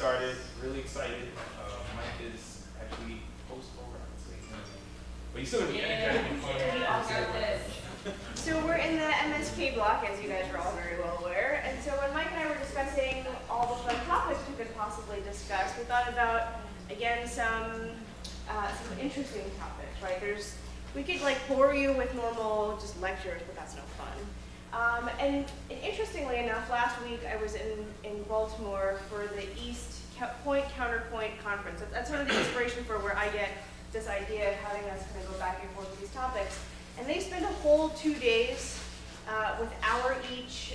started. Really excited. Mike is actually post-program, but he's still going to be energetic. So we're in the MSK block, as you guys are all very well aware. And so when Mike and I were discussing all the fun topics we could possibly discuss, we thought about, again, some interesting topics, right? We could like bore you with normal just lectures, but that's no fun. And interestingly enough, last week I was in Baltimore for the East Point Counterpoint Conference. That's sort of the inspiration for where I get this idea of having us kind of go back and forth with these topics. And they spend a whole 2 days with hour each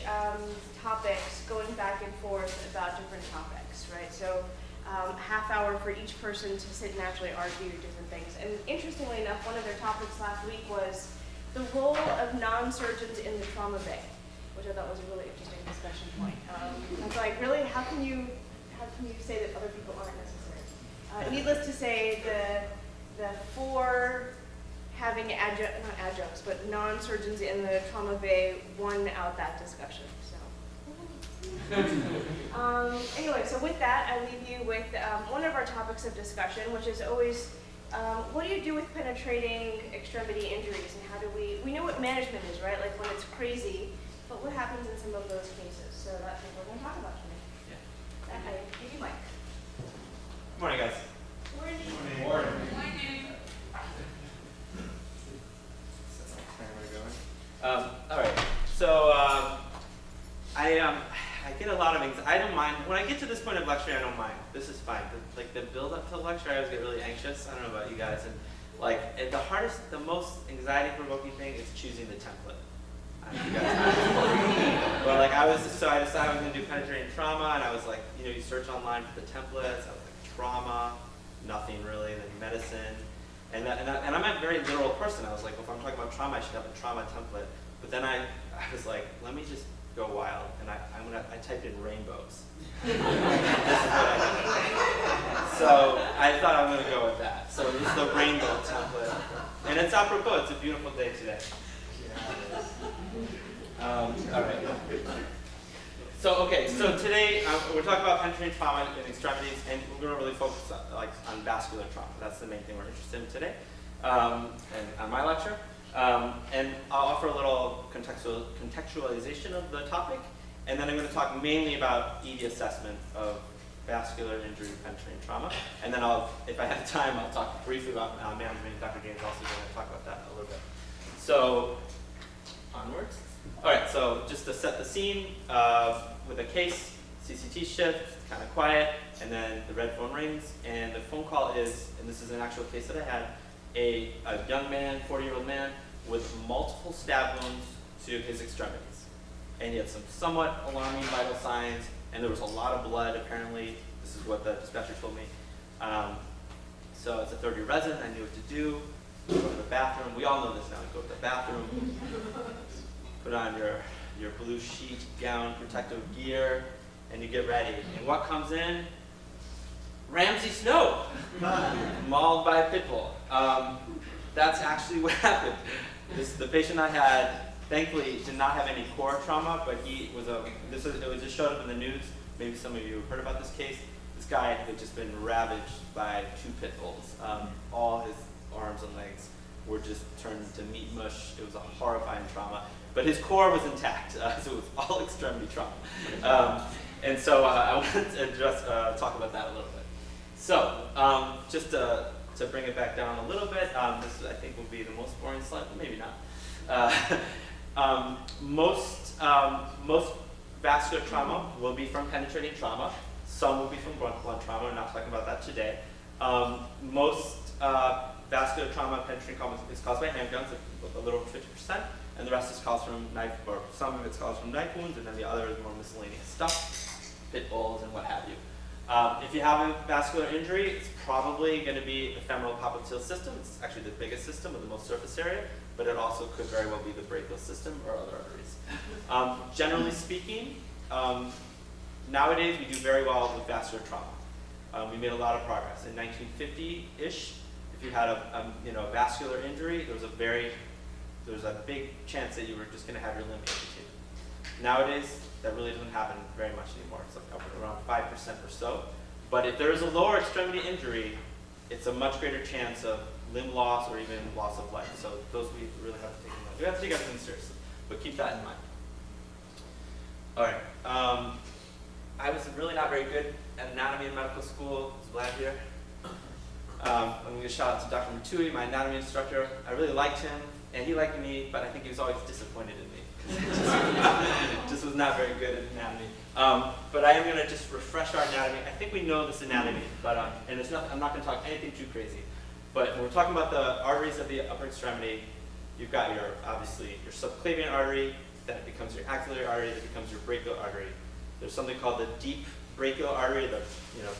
topics going back and forth about different topics, right? So half hour for each person to sit and actually argue different things. And interestingly enough, one of their topics last week was the role of non-surgeons in the trauma bay, which I thought was a really interesting discussion point. It's like, really, how can you say that other people aren't necessary? Needless to say, the four having not adjuncts, but non-surgeons in the trauma bay won out that discussion. So, anyway, so with that, I leave you with one of our topics of discussion, which is always, what do you do with penetrating extremity injuries, and how do we know what management is, right? Like when it's crazy, but what happens in some of those cases? So that's what we're going to talk about today. Yeah. Okay, thank you, Mike. Good morning, guys. Morning. Morning. All right, so I get a lot of anxiety. I don't mind. When I get to this point of lecturing, I don't mind. This is fine. Like the build up to the lecture, I always get really anxious. I don't know about you guys. And like the most anxiety provoking thing is choosing the template. I don't know if you guys know. But like I decided I was going to do penetrating trauma, and I was like, you search online for the templates. I was like, trauma, nothing really, and then medicine. And I'm a very literal person. I was like, well, if I'm talking about trauma, I should have a trauma template. But then I was like, let me just go wild, and I typed in rainbows. This is what I did. So I thought I'm going to go with that. So it's the rainbow template, and it's apropos. It's a beautiful day today. All right. So today we're talking about penetrating trauma in extremities, and we're going to really focus on vascular trauma. That's the main thing we're interested in today, and on my lecture. And I'll offer a little contextualization of the topic, and then I'm going to talk mainly about ED assessment of vascular injury penetrating trauma, and then if I have time, I'll talk briefly about management. Dr. James also going to talk about that a little bit. So onwards. All right, so just to set the scene with a case, CCT shift, kind of quiet, and then the red phone rings, and the phone call is, and this is an actual case that I had, a young man, 40-year-old man, with multiple stab wounds to his extremities. And he had some somewhat alarming vital signs, and there was a lot of blood, apparently. This is what the dispatcher told me. So as a third-year resident, I knew what to do. Go to the bathroom. We all know this now. Go to the bathroom. Put on your blue sheet, gown, protective gear, and you get ready. And what comes in? Ramsey Snow, mauled by a pit bull. That's actually what happened. The patient I had, thankfully, did not have any core trauma, but it just showed up in the news. Maybe some of you have heard about this case. This guy had just been ravaged by 2 pit bulls. All his arms and legs were just turned into meat mush. It was a horrifying trauma. But his core was intact, so it was all extremity trauma. And so I wanted to talk about that a little bit. So just to bring it back down a little bit, this I think will be the most boring slide, but maybe not. Most vascular trauma will be from penetrating trauma. Some will be from blunt trauma. We're not talking about that today. Most vascular trauma, penetrating trauma is caused by handguns, a little over 50%, and the rest is caused from some of it's caused from knife wounds, and then the other is more miscellaneous stuff, pit bulls and what have you. If you have a vascular injury, it's probably going to be the femoral popliteal system. It's actually the biggest system with the most surface area, but it also could very well be the brachial system or other arteries. Generally speaking, nowadays we do very well with vascular trauma. We made a lot of progress. In 1950-ish, if you had a vascular injury, there was a big chance that you were just going to have your limb amputated. Nowadays, that really doesn't happen very much anymore. It's like around 5% or so. But if there is a lower extremity injury, it's a much greater chance of limb loss or even loss of life. So those we really have to take in mind. We have to take everything seriously, but keep that in mind. All right. I was really not very good at anatomy in medical school. I was glad here. I'm going to give a shout out to Dr. Matui, my anatomy instructor. I really liked him, and he liked me, but I think he was always disappointed in me. Just was not very good at anatomy. But I am going to just refresh our anatomy. I think we know this anatomy, but and there's nothing, I'm not going to talk anything too crazy. But when we're talking about the arteries of the upper extremity, you've got your, obviously, your subclavian artery, then it becomes your axillary artery, then it becomes your brachial artery. There's something called the deep brachial artery, the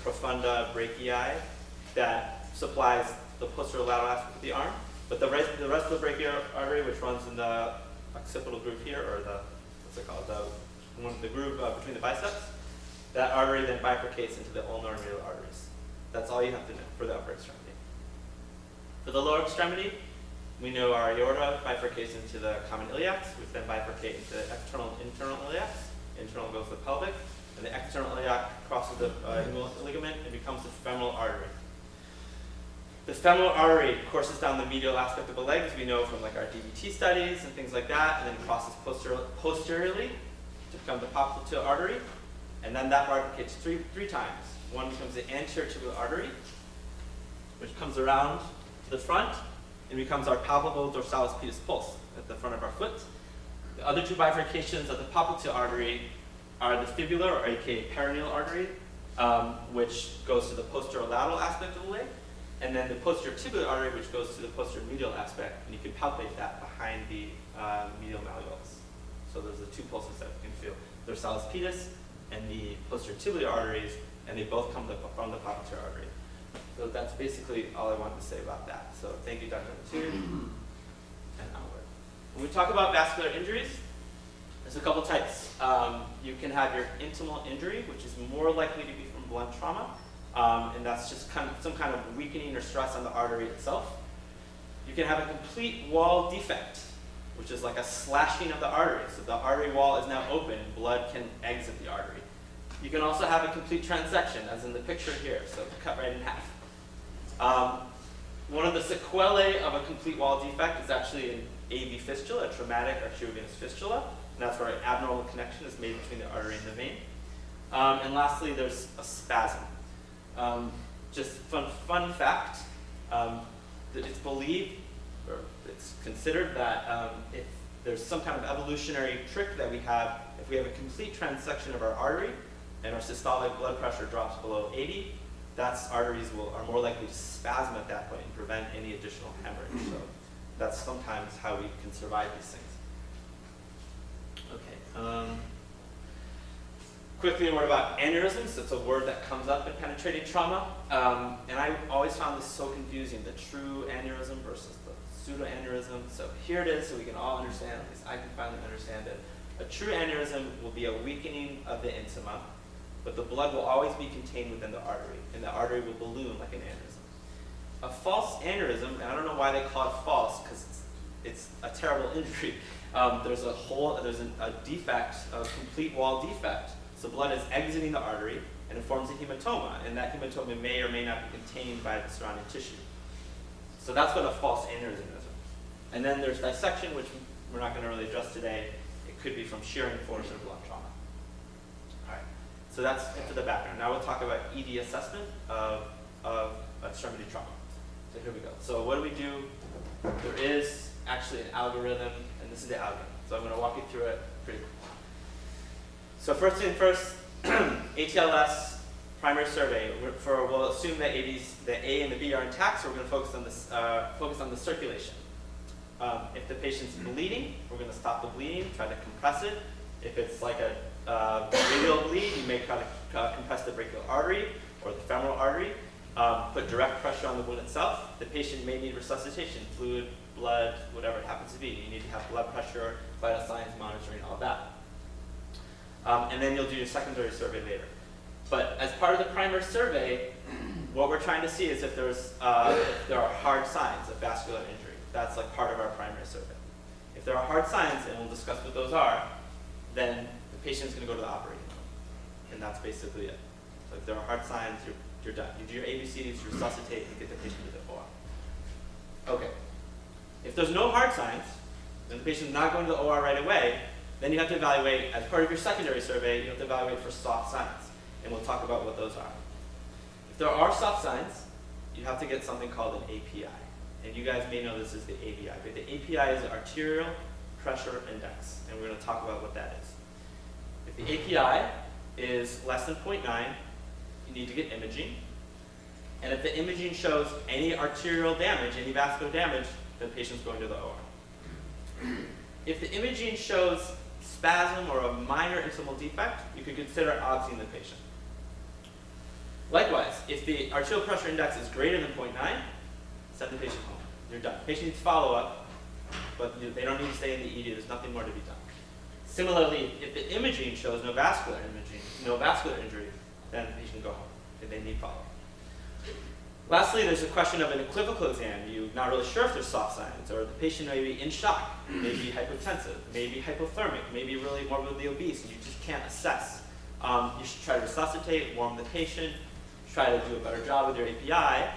profunda brachii, that supplies the posterolateral aspect of the arm. But the rest of the brachial artery, which runs in the occipital groove here, or the, what's it called, the groove between the biceps, that artery then bifurcates into the ulnar and medial arteries. That's all you have to know for the upper extremity. For the lower extremity, we know our aorta bifurcates into the common iliacs, which then bifurcate into the external and internal iliacs. Internal goes to the pelvic, and the external iliac crosses the inguinal ligament and becomes the femoral artery. The femoral artery courses down the medial aspect of the leg, as we know from like our DVT studies and things like that, and then crosses posteriorly to become the popliteal artery, and then that bifurcates three times. One becomes the anterior tibial artery, which comes around to the front and becomes our palpable dorsalis pedis pulse at the front of our foot. The other two bifurcations of the popliteal artery are the fibular, or aka perineal artery, which goes to the posterolateral aspect of the leg, and then the posterior tibial artery, which goes to the posterior medial aspect, and you can palpate that behind the medial malleolus. So those are the two pulses that you can feel. Dorsalis pedis and the posterior tibial arteries, and they both come from the popliteal artery. So that's basically all I wanted to say about that. So thank you, Dr. Maturi, and onward. When we talk about vascular injuries, there's a couple types. You can have your intimal injury, which is more likely to be from blunt trauma, and that's just some kind of weakening or stress on the artery itself. You can have a complete wall defect, which is like a slashing of the artery. So the artery wall is now open, blood can exit the artery. You can also have a complete transection, as in the picture here, so cut right in half. One of the sequelae of a complete wall defect is actually an AV fistula, a traumatic arteriovenous fistula, and that's where an abnormal connection is made between the artery and the vein. And lastly, there's a spasm. Just fun fact, that it's believed, or it's considered that if there's some kind of evolutionary trick that we have, if we have a complete transection of our artery and our systolic blood pressure drops below 80, arteries are more likely to spasm at that point and prevent any additional hemorrhage. So that's sometimes how we can survive these things. Okay. Quickly, a word about aneurysms. It's a word that comes up in penetrating trauma. And I always found this so confusing, the true aneurysm versus the pseudoaneurysm. So here it is, so we can all understand, at least I can finally understand it. A true aneurysm will be a weakening of the intima, but the blood will always be contained within the artery, and the artery will balloon like an aneurysm. A false aneurysm, and I don't know why they call it false, because it's a terrible injury. There's a defect, a complete wall defect. So blood is exiting the artery, and it forms a hematoma, and that hematoma may or may not be contained by the surrounding tissue. So that's what a false aneurysm is. And then there's dissection, which we're not going to really address today. It could be from shearing force or blunt trauma. All right. So that's into the background. Now we'll talk about ED assessment of extremity trauma. So here we go. So what do we do? There is actually an algorithm, and this is the algorithm. So I'm going to walk you through it pretty quickly. So first thing first, ATLS primary survey. We'll assume that the A and the B are intact, so we're going to focus on the circulation. If the patient's bleeding, we're going to stop the bleeding, try to compress it. If it's like a radial bleed, you may try to compress the brachial artery or the femoral artery. Put direct pressure on the wound itself. The patient may need resuscitation, fluid, blood, whatever it happens to be. You need to have blood pressure, vital signs monitoring, all that. And then you'll do your secondary survey later. But as part of the primary survey, what we're trying to see is if there are hard signs of vascular injury. That's like part of our primary survey. If there are hard signs, and we'll discuss what those are, then the patient's going to go to the operating room. And that's basically it. So if there are hard signs, you're done. You do your ABCs, you resuscitate, and get the patient to the OR. Okay. If there's no hard signs, and the patient's not going to the OR right away, then you have to evaluate, as part of your secondary survey, you have to evaluate for soft signs. And we'll talk about what those are. If there are soft signs, you have to get something called an API. And you guys may know this is the API. But the API is the arterial pressure index. And we're going to talk about what that is. If the API is less than 0.9, you need to get imaging. And if the imaging shows any arterial damage, any vascular damage, the patient's going to the OR. If the imaging shows spasm or a minor intimal defect, you could consider obsing the patient. Likewise, if the arterial pressure index is greater than 0.9, send the patient home. You're done. Patient needs follow-up, but they don't need to stay in the ED. There's nothing more to be done. Similarly, if the imaging shows no vascular injury, then the patient can go home if they need follow-up. Lastly, there's a question of an equivocal exam. You're not really sure if there's soft signs, or the patient may be in shock, may be hypotensive, may be hypothermic, may be really morbidly obese, and you just can't assess. You should try to resuscitate, warm the patient, try to do a better job with your API,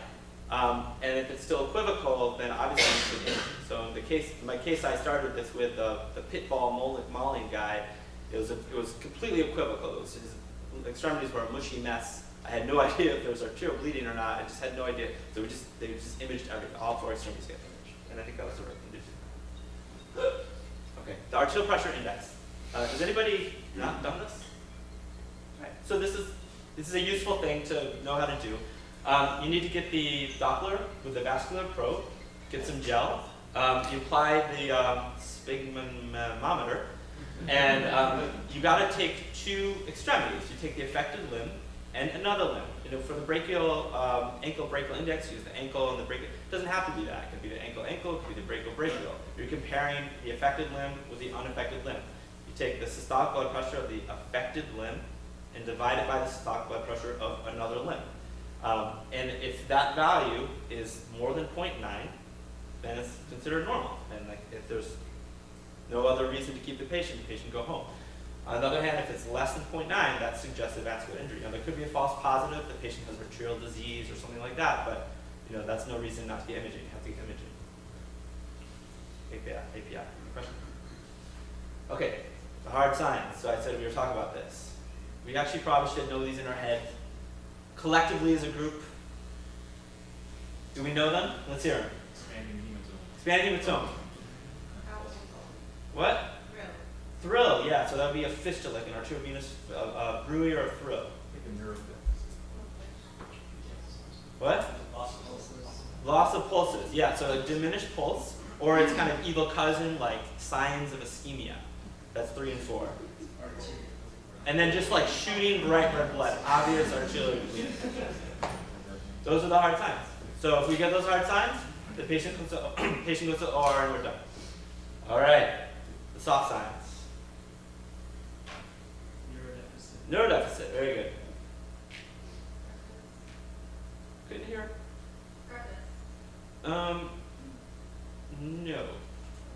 and if it's still equivocal, then obviously you should image. So in my case, I started this with the pitball mauling guy. It was completely equivocal. His extremities were a mushy mess. I had no idea if there was arterial bleeding or not. I just had no idea. So they just imaged everything. All 4 extremities got imaged. And I think that was the right thing to do. Okay, the arterial pressure index. Has anybody not done this? Right. So this is a useful thing to know how to do. You need to get the Doppler with the vascular probe, get some gel. You apply the sphygmomanometer, and you got to take 2 extremities. You take the affected limb and another limb. You know, for the brachial, ankle brachial index, use the ankle and the brachial. It doesn't have to be that. It could be the ankle, it could be the brachial, brachial. You're comparing the affected limb with the unaffected limb. You take the systolic blood pressure of the affected limb and divide it by the systolic blood pressure of another limb. And if that value is more than 0.9, then it's considered normal. And like, if there's no other reason to keep the patient go home. On the other hand, if it's less than 0.9, that suggests a vascular injury. Now, there could be a false positive, the patient has arterial disease or something like that, but that's no reason not to get imaging. You have to get imaging. API. Question? Okay, the hard signs. So I said we were talking about this. We actually probably should know these in our head. Collectively as a group, do we know them? Let's hear them. Expanding hematoma. What? Thrill, yeah, so that would be a fistula, like an arteriovenous bruit or a thrill. What? Loss of pulses, yeah, so a diminished pulse, or it's kind of evil cousin, like signs of ischemia. That's 3 and 4. And then just like shooting bright red blood, obvious arterial bleeding. Those are the hard signs. So if we get those hard signs, the patient goes to OR and we're done. All right, the soft signs. Neurodeficit, very good. Couldn't hear? No.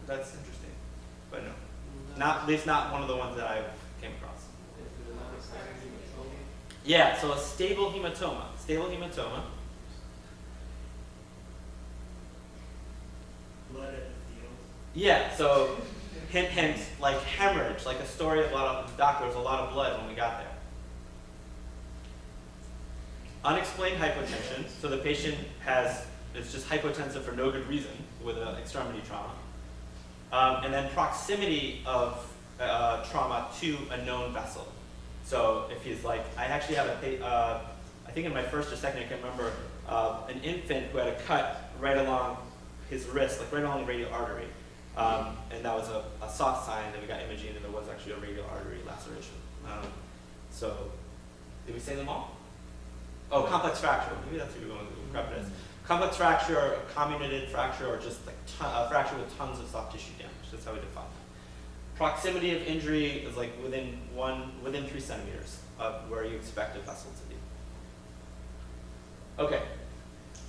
That's interesting. But no. At least not one of the ones that I came across. Yeah, so a stable hematoma. Stable hematoma. Blood at the field. Yeah, so hint, like hemorrhage, like a story of a lot of doctors, a lot of blood when we got there. Unexplained hypotension, so the patient is just hypotensive for no good reason with an extremity trauma. And then proximity of trauma to a known vessel. So if he's like, I actually have I think in my first or second, I can remember, an infant who had a cut right along his wrist, like right along the radial artery. And that was a soft sign, and we got imaging, and there was actually a radial artery laceration. So, did we say them all? Oh, complex fracture. Maybe that's what you're going to do. Complex fracture, a comminuted fracture, or just like a fracture with tons of soft tissue damage. That's how we define it. Proximity of injury is like within 3 centimeters of where you expect a vessel to be. Okay.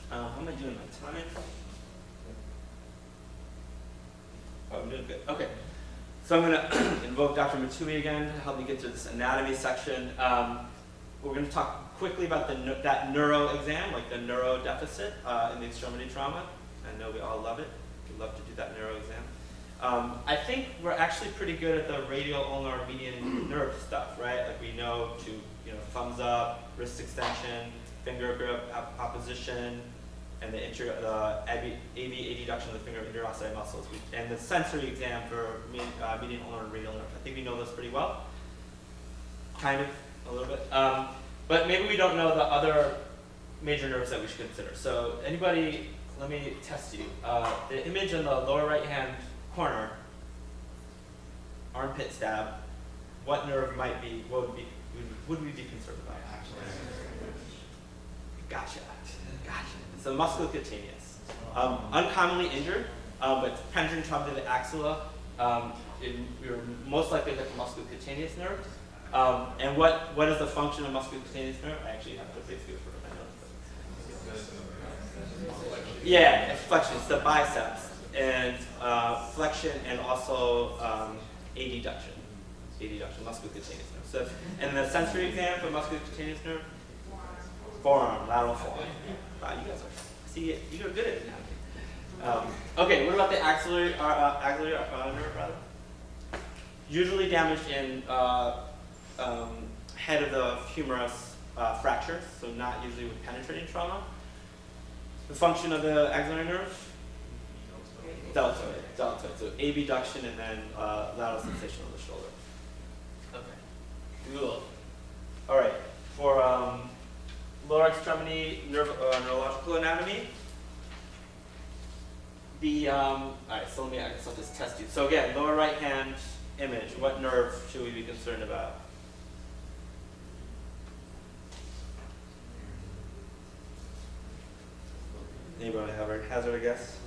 How am I doing my time? Oh, I'm doing good. Okay. So I'm going to invoke Dr. Matui again to help me get through this anatomy section. we're going to talk quickly about that neuro exam, like the neuro deficit in the extremity trauma. I know we all love it. We love to do that neuro exam. I think we're actually pretty good at the radial ulnar median nerve stuff, right? Like we know to, thumbs up, wrist extension, finger grip opposition, and the AV adduction of the finger interossei muscles. And the sensory exam for median ulnar and radial nerve. I think we know those pretty well. Kind of, a little bit. But maybe we don't know the other major nerves that we should consider. So anybody, let me test you. The image in the lower right-hand corner, armpit stab, what nerve might be, what would we be concerned about? Gotcha. It's the musculocutaneous. Uncommonly injured, but penetrating trauma to the axilla, you're most likely to hit the musculocutaneous nerve. And what is the function of musculocutaneous nerve? I actually have to basically refer to my notes. Yeah, it's flexion. It's the biceps and flexion and also adduction. Adduction, musculocutaneous nerve. So, and the sensory exam for musculocutaneous nerve, forearm, lateral forearm. Wow, you guys you're good at it now. Okay, what about the axillary nerve, rather? Usually damaged in head of the humerus fractures, so not usually with penetrating trauma. The function of the axillary nerve? Deltoid. So abduction and then lateral sensation of the shoulder. Okay. Cool. All right. For lower extremity neurological anatomy, all right. So I guess I'll just test you. So again, lower right hand image. What nerve should we be concerned about? Anybody have a hazard, I guess?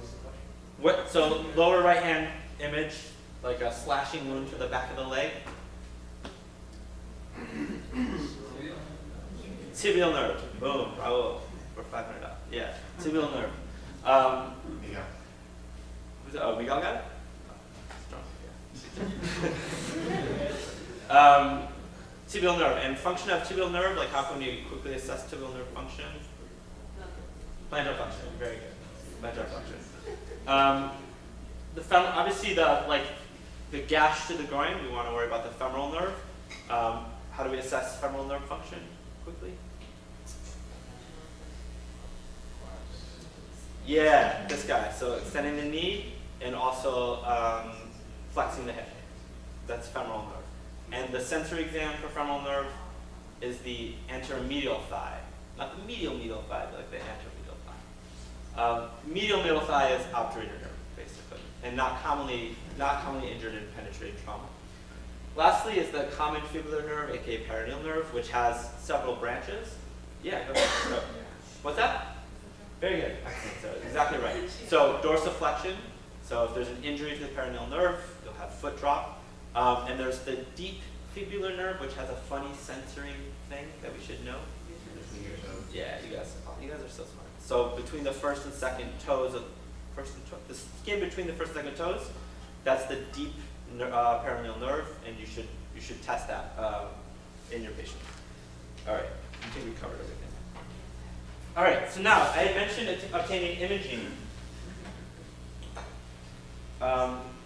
So lower right hand image, like a slashing wound to the back of the leg. Tibial nerve. Boom. Bravo. For 500 up. Yeah. Tibial nerve. Miguel got it? Strong. Tibial nerve. And function of tibial nerve, like how can we quickly assess tibial nerve function? Plantar function. Very good. Plantar function. Obviously the gash to the groin, we want to worry about the femoral nerve. How do we assess femoral nerve function quickly? Yeah, this guy. So extending the knee and also flexing the hip. That's femoral nerve. And the sensory exam for femoral nerve is the anteromedial thigh. Not the medial thigh, but like the anteromedial thigh. Medial middle thigh is obturator nerve, basically, and not commonly injured in penetrating trauma. Lastly is the common fibular nerve, aka perineal nerve, which has several branches. Yeah, go ahead. So, what's that? Very good. Excellent. So exactly right. So dorsiflexion. So if there's an injury to the perineal nerve, you'll have foot drop. And there's the deep fibular nerve, which has a funny sensory thing that we should know. Yeah, you guys are so smart. So between the first and second toes, the skin between the first and second toes, that's the deep perineal nerve, and you should test that in your patient. All right, I think we covered everything. All right, so now I had mentioned obtaining imaging.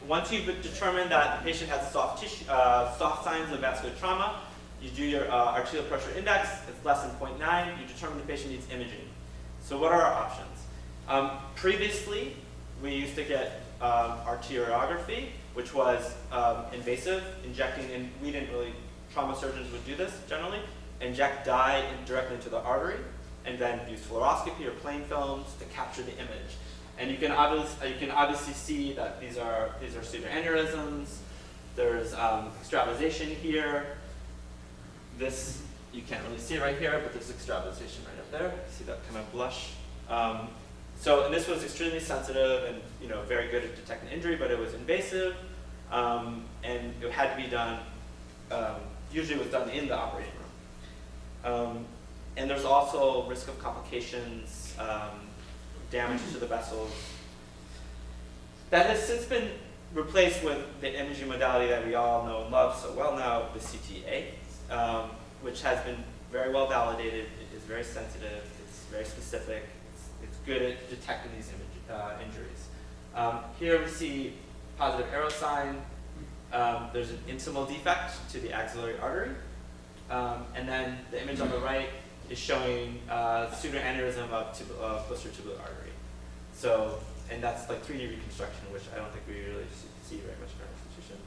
Once you've determined that the patient has soft signs of vascular trauma, you do your arterial pressure index. It's less than 0.9. You determine the patient needs imaging. So what are our options? Previously, we used to get arteriography, which was invasive, injecting in. We didn't really. Trauma surgeons would do this generally. Inject dye directly into the artery, and then use fluoroscopy or plain films to capture the image. And you can obviously see that these are pseudoaneurysms. There's extravasation here. This, you can't really see it right here, but there's extravasation right up there. See that kind of blush? And this was extremely sensitive and very good at detecting injury, but it was invasive, and it had to be done. Usually, it was done in the operating room. And there's also risk of complications, damage to the vessels. That has since been replaced with the imaging modality that we all know and love so well now, the CTA, which has been very well validated. It is very sensitive. It's very specific. It's good at detecting these injuries. Here we see positive arrow sign. There's an intimal defect to the axillary artery. And then the image on the right is showing pseudoaneurysm of posterior tubular artery. So, and that's like 3D reconstruction, which I don't think we really see very much in our institution.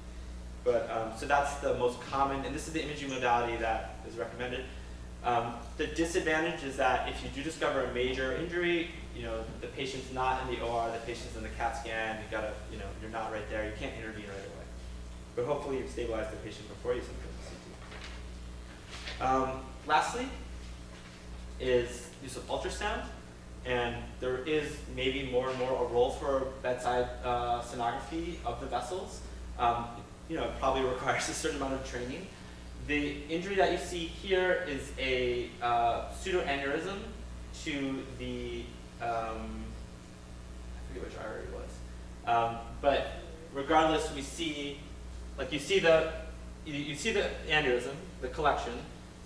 But, so that's the most common, and this is the imaging modality that is recommended. The disadvantage is that if you do discover a major injury, the patient's not in the OR, the patient's in the CAT scan, you're not right there, you can't intervene right away. But hopefully you've stabilized the patient before you send them to CT. Lastly is use of ultrasound, and there is maybe more and more a role for bedside sonography of the vessels. It probably requires a certain amount of training. The injury that you see here is a pseudoaneurysm to the, I forget which artery it was. But regardless, we see, like you see the aneurysm, the collection,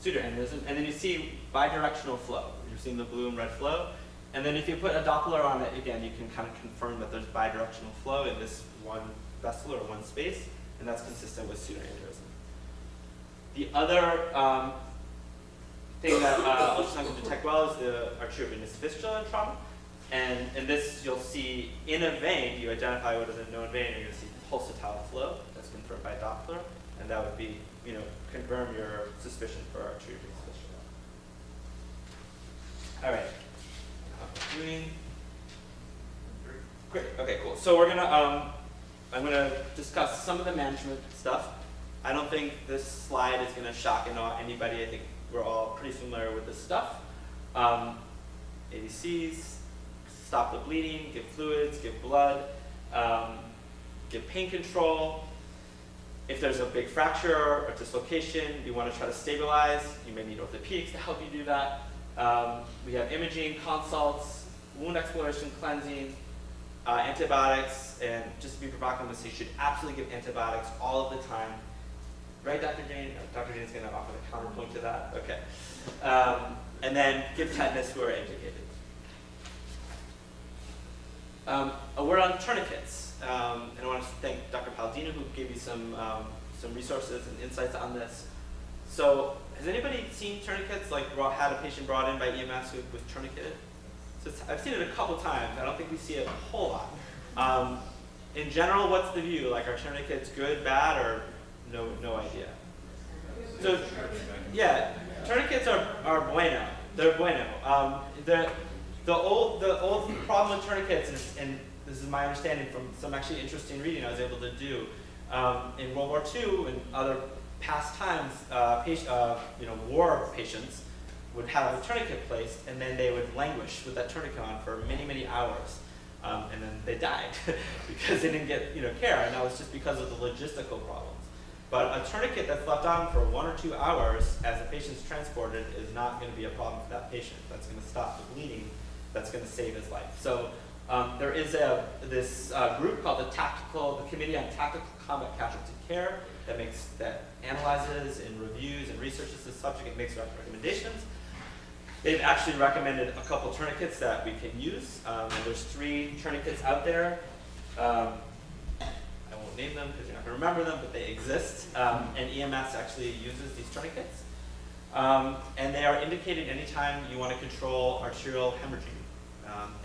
pseudoaneurysm, and then you see bidirectional flow. You're seeing the blue and red flow. And then if you put a Doppler on it, again, you can kind of confirm that there's bidirectional flow in this one vessel or one space, and that's consistent with pseudoaneurysm. The other thing that ultrasound can detect well is the arteriovenous fistula in trauma. And in this, you'll see in a vein, you identify what is a known vein, and you're going to see pulsatile flow that's confirmed by Doppler, and that would be, confirm your suspicion for arteriovenous fistula. All right. Great. Okay, cool. So we're gonna, I'm gonna discuss some of the management stuff. I don't think this slide is gonna shock and awe anybody. I think we're all pretty familiar with this stuff. ADCs, stop the bleeding, give fluids, give blood, give pain control. If there's a big fracture or dislocation, you want to try to stabilize. You may need orthopedics to help you do that. We have imaging, consults, wound exploration, cleansing, antibiotics, and just to be provocative, you should absolutely give antibiotics all of the time. Right, Dr. Jane? Dr. Jane is going to offer the counterpoint to that. Okay. And then give tetanus who are educated. A word on tourniquets. And I want to thank Dr. Palladino, who gave you some resources and insights on this. So, has anybody seen tourniquets, like had a patient brought in by EMS who was tourniqueted? So I've seen it a couple times. I don't think we see it a whole lot. In general, what's the view? Like, are tourniquets good, bad, or no idea? So, yeah, tourniquets are bueno. They're bueno. The old problem with tourniquets is, and this is my understanding from some actually interesting reading I was able to do, in World War II and other past times, war patients would have a tourniquet placed, and then they would languish with that tourniquet on for many, many hours, and then they died because they didn't get care, and that was just because of the logistical problems. But a tourniquet that's left on for 1 or 2 hours as the patient's transported is not going to be a problem for that patient. That's going to stop the bleeding. That's going to save his life. So there is this group called the Committee on Tactical Combat Casualty Care that analyzes and reviews and researches this subject and makes recommendations. They've actually recommended a couple tourniquets that we can use, and there's 3 tourniquets out there. I won't name them because you're not going to remember them, but they exist, and EMS actually uses these tourniquets. And they are indicated anytime you want to control arterial hemorrhaging.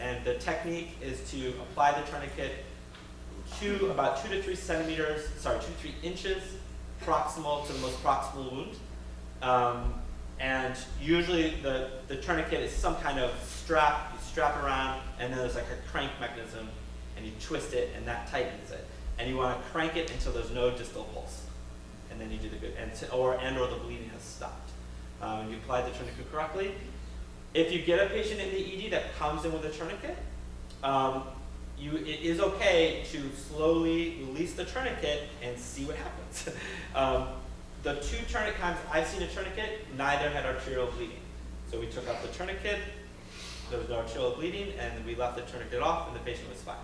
And the technique is to apply the tourniquet to about 2 to 3 inches proximal to the most proximal wound. And usually the tourniquet is some kind of strap. You strap it around, and then there's like a crank mechanism, and you twist it, and that tightens it. And you want to crank it until there's no distal pulse, and then you do the good, or the bleeding has stopped. And you apply the tourniquet correctly. If you get a patient in the ED that comes in with a tourniquet, it is okay to slowly release the tourniquet and see what happens. The 2 tourniquet times I've seen a tourniquet, neither had arterial bleeding. So we took out the tourniquet, there was no arterial bleeding, and we left the tourniquet off, and the patient was fine.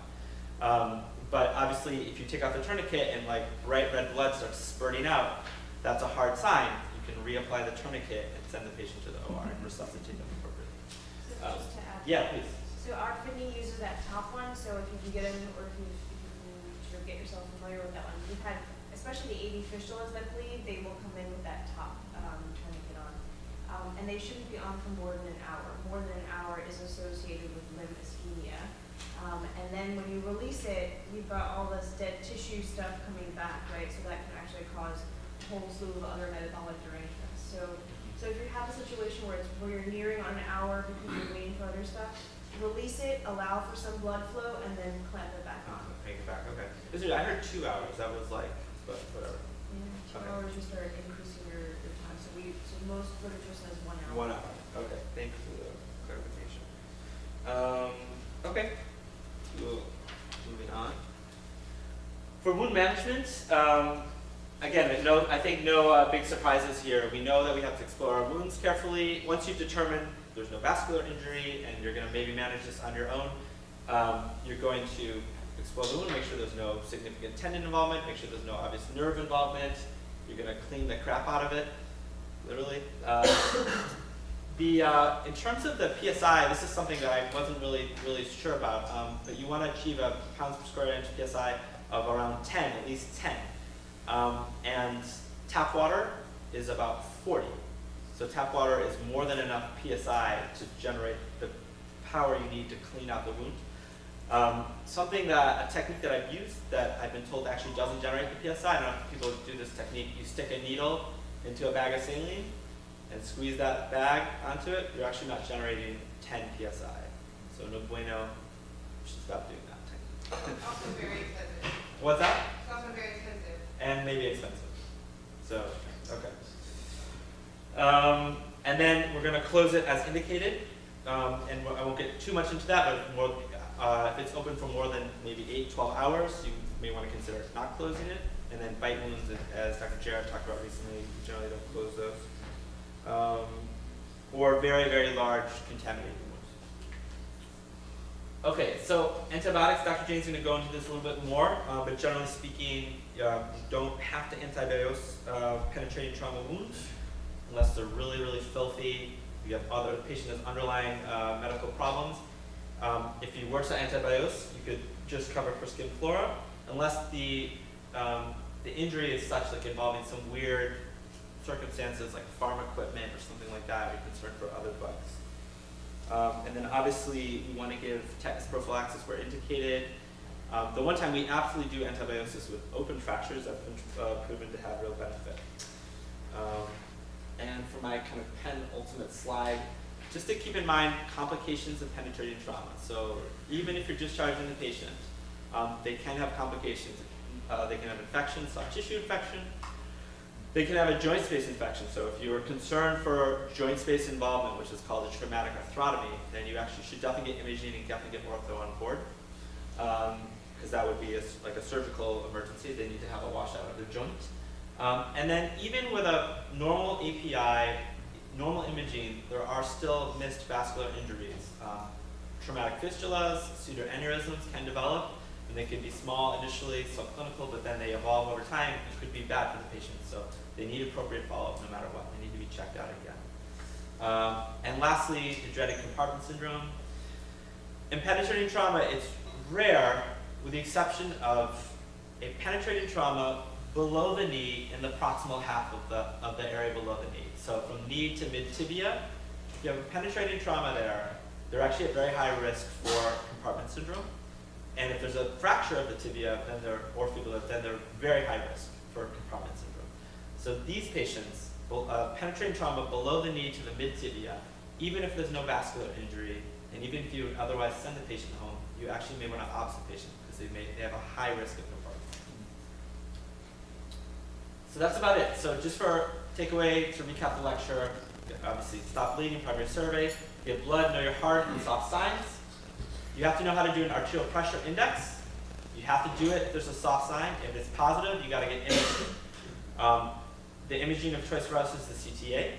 But obviously, if you take out the tourniquet and bright red blood starts spurting out, that's a hard sign. You can reapply the tourniquet and send the patient to the OR and resuscitate them appropriately. So just to add. Yeah, please. So Arteries uses that top one, so if you can get in, or if you can sort of get yourself familiar with that one, we've had, especially the AV fistulas that bleed, they will come in with that top tourniquet on. And they shouldn't be on for more than an hour. More than an hour is associated with limb ischemia. And then when you release it, you've got all this dead tissue stuff coming back, right? So that can actually cause a whole slew of other metabolic derangements. So if you have a situation where you're nearing on an hour because you're waiting for other stuff, release it, allow for some blood flow, and then clamp it back on. Make it back, okay. I heard 2 hours, that was like, but whatever. Yeah, 2 Okay. hours you start increasing your time. So most literature says 1 hour. 1 hour, okay, thank you for the clarification. Okay, moving on. For wound management, again, I think no big surprises here. We know that we have to explore our wounds carefully. Once you've determined there's no vascular injury and you're going to maybe manage this on your own, you're going to explore the wound, make sure there's no significant tendon involvement, make sure there's no obvious nerve involvement. You're going to clean the crap out of it, literally. In terms of the PSI, this is something that I wasn't really sure about, but you want to achieve a pounds per square inch PSI of around 10, at least 10. And tap water is about 40. So tap water is more than enough PSI to generate the power you need to clean out the wound. A technique that I've used that I've been told actually doesn't generate the PSI, I don't know if people do this technique, you stick a needle into a bag of saline and squeeze that bag onto it, you're actually not generating 10 PSI. So no bueno, you should stop doing that technique. Also very expensive. What's that? It's also very expensive. And maybe expensive. So, okay. And then we're going to close it as indicated. And I won't get too much into that, but more, if it's open for more than maybe 8-12 hours, you may want to consider not closing it. And then bite wounds, as Dr. Jarrett talked about recently, we generally don't close those. Or very, very large contaminated wounds. Okay, so antibiotics, Dr. Jane's going to go into this a little bit more, but generally speaking, you don't have to antibiotics penetrating trauma wounds unless they're really, really filthy. You have other patient has underlying medical problems. If you were to antibiotics, you could just cover for skin flora, unless the injury is such, like involving some weird circumstances like farm equipment or something like that, you're concerned for other bugs. And then obviously we want to give tetanus prophylaxis where indicated. The one time we absolutely do antibiosis with open fractures, that's been proven to have real benefit. And for my kind of penultimate slide, just to keep in mind complications of penetrating trauma. So even if you're discharging the patient, they can have complications. They can have infection, soft tissue infection. They can have a joint space infection. So if you're concerned for joint space involvement, which is called a traumatic arthrotomy, then you actually should definitely get imaging and definitely get ortho on board. Because that would be like a surgical emergency. They need to have a washout of their joint. And then even with a normal API, normal imaging, there are still missed vascular injuries. Traumatic fistulas, pseudoaneurysms can develop, and they can be small initially, subclinical, but then they evolve over time and could be bad for the patient. So they need appropriate follow-up no matter what. They need to be checked out again. And lastly, the dreaded compartment syndrome. In penetrating trauma, it's rare, with the exception of a penetrating trauma below the knee in the proximal half of the area below the knee. So from knee to mid-tibia, if you have a penetrating trauma there, they're actually at very high risk for compartment syndrome. And if there's a fracture of the tibia or fibula, then they're very high risk for compartment syndrome. So these patients, penetrating trauma below the knee to the mid-tibia, even if there's no vascular injury, and even if you would otherwise send the patient home, you actually may want to obs the patient because they have a high risk of compartment. So that's about it. So just for takeaway, to recap the lecture, obviously stop bleeding, primary survey, get blood, know your heart, and soft signs. You have to know how to do an arterial pressure index. You have to do it if there's a soft sign. If it's positive, you got to get imaging. The imaging of choice for us is the CTA.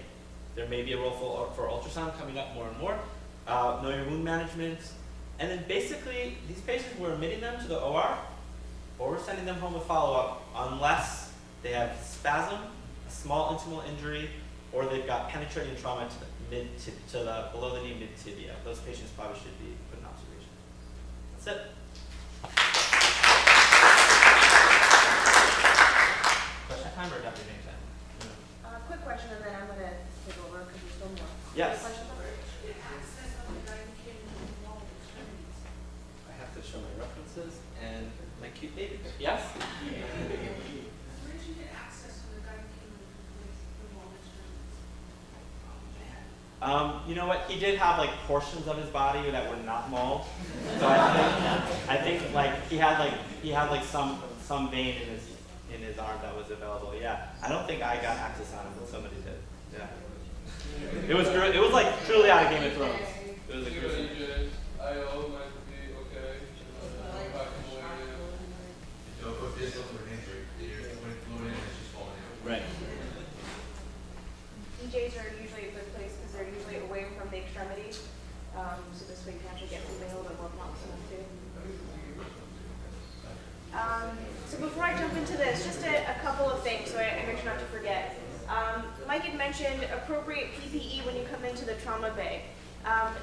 There may be a role for ultrasound coming up more and more. Know your wound management. And then basically, these patients, we're admitting them to the OR, or we're sending them home with follow-up unless they have spasm, a small intimal injury, or they've got penetrating trauma to the below the knee mid tibia. Those patients probably should be put in observation. That's it. Question time or Dr. James time? Quick question, and then I'm going to take over because there's still more. Yes. Any questions? I have to show my references and my cute baby. Yes? You know what? He did have like portions of his body that were not mauled. So I think like he had like some vein in his arm that was available. Yeah. I don't think I got access on him, but somebody did. Yeah. It was like truly out of Game of Thrones. It was a gruesome. IO might be okay. So if this looks like an injury, when it flew in, it's just falling out. Right. DJs are usually a good place because they're usually away from the extremities. So this way you can actually get something a little bit more proximal too. So before I jump into this, just a couple of things so I make sure not to forget. Mike had mentioned appropriate PPE when you come into the trauma bay.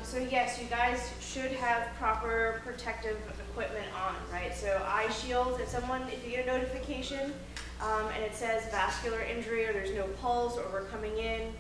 So yes, you guys should have proper protective equipment on, right? So eye shields, if you get a notification and it says vascular injury or there's no pulse or we're coming in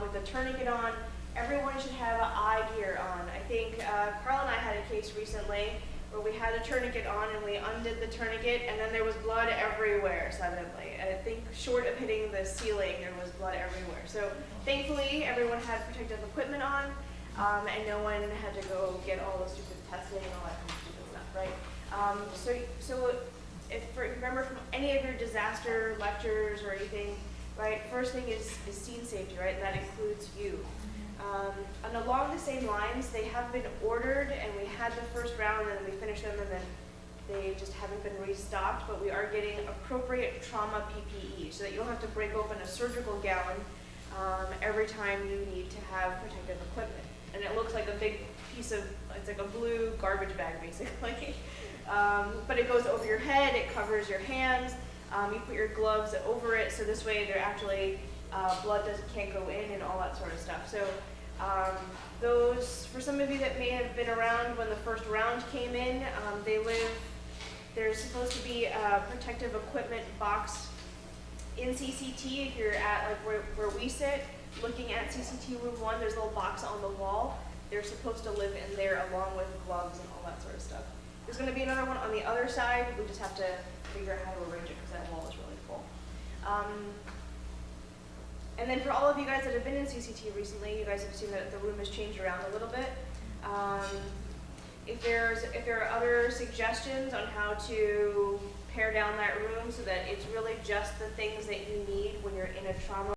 with a tourniquet on, everyone should have eye gear on. I think Carl and I had a case recently where we had a tourniquet on and we undid the tourniquet and then there was blood everywhere suddenly. And I think short of hitting the ceiling, there was blood everywhere. So thankfully, everyone had protective equipment on. And no one had to go get all the stupid testing and all that kind of stupid stuff, right? So if remember from any of your disaster lectures or anything, right, first thing is scene safety, right, and that includes you. And along the same lines, they have been ordered, and we had the first round, and then we finished them, and then they just haven't been restocked, but we are getting appropriate trauma PPE so that you don't have to break open a surgical gown every time you need to have protective equipment. And it looks like a big piece of, it's like a blue garbage bag basically. But it goes over your head, it covers your hands, you put your gloves over it so this way they're actually, blood can't go in and all that sort of stuff. So those, for some of you that may have been around when the first round came in, there's supposed to be a protective equipment box in CCT. If you're at like where we sit, looking at CCT room 1, there's a little box on the wall. They're supposed to live in there along with gloves and all that sort of stuff. There's going to be another one on the other side. We just have to figure out how to arrange it because that wall is really full. And then for all of you guys that have been in CCT recently, you guys have seen that the room has changed around a little bit. If there are other suggestions on how to pare down that room so that it's really just the things that you need when you're in a trauma